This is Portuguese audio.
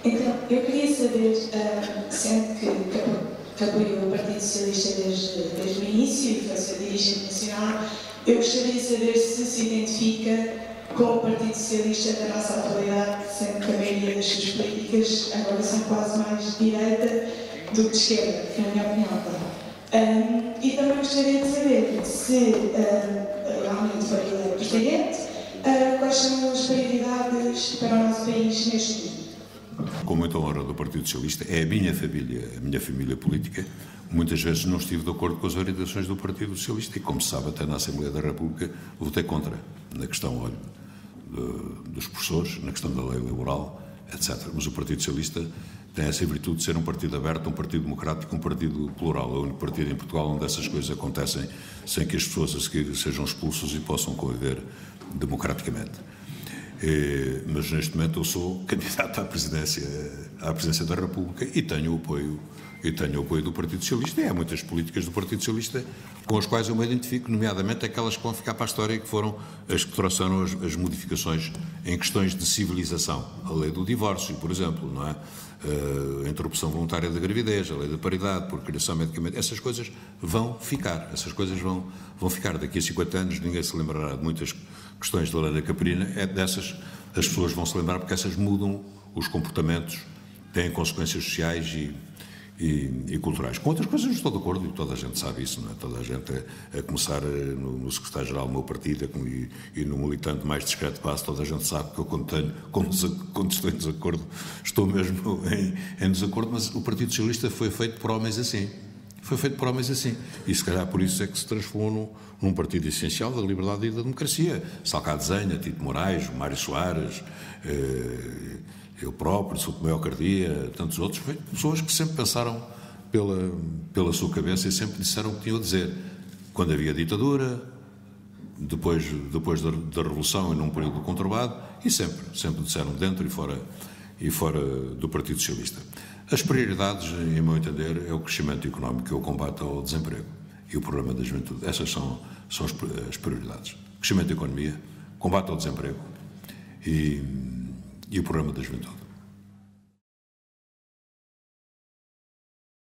Então, eu queria saber, sendo que apoiou o Partido Socialista desde o início e foi seu dirigente nacional, eu gostaria de saber se se identifica com o Partido Socialista da nossa atualidade, sendo que a maioria das suas políticas agora são quase mais de direita do que de esquerda, na minha opinião. E também gostaria de saber se realmente foi eleito presidente, quais são as prioridades para o nosso país neste momento. Com muita honra do Partido Socialista, é a minha família política. Muitas vezes não estive de acordo com as orientações do Partido Socialista e, como se sabe, até na Assembleia da República votei contra, na questão dos professores, na questão da lei laboral, etc. Mas o Partido Socialista tem essa virtude de ser um partido aberto, um partido democrático, um partido plural. É o único partido em Portugal onde essas coisas acontecem sem que as pessoas a seguir sejam expulsas e possam conviver democraticamente. Mas neste momento eu sou candidato à presidência da República e tenho o apoio do Partido Socialista, e há muitas políticas do Partido Socialista com as quais eu me identifico, nomeadamente aquelas que vão ficar para a história e que foram as que trouxeram as modificações em questões de civilização. A lei do divórcio, por exemplo, não é? A interrupção voluntária da gravidez, a lei da paridade, por criação medicamentosa, essas coisas vão ficar, vão ficar. Daqui a 50 anos ninguém se lembrará de muitas questões da lei da Caprina, dessas as pessoas vão se lembrar porque essas mudam os comportamentos, têm consequências sociais e culturais. Com outras coisas não estou de acordo e toda a gente sabe isso, não é? Toda a gente, a começar no secretário-geral do meu partido e no militante mais discreto passo, toda a gente sabe que eu quando estou em desacordo, estou mesmo em desacordo, mas o Partido Socialista foi feito por homens assim. Foi feito por homens assim. E se calhar por isso é que se transformou num partido essencial da liberdade e da democracia. Salgado Zenha, Tito Moraes, Mário Soares, eu próprio, Sou Tomé Ocardia, tantos outros, foi pessoas que sempre pensaram pela sua cabeça e sempre disseram o que tinham a dizer. Quando havia ditadura, depois da Revolução e num período conturbado, e sempre disseram dentro e fora do Partido Socialista. As prioridades, em meu entender, é o crescimento económico e o combate ao desemprego e o programa da juventude. Essas são as prioridades. Crescimento da economia, combate ao desemprego e o programa da juventude.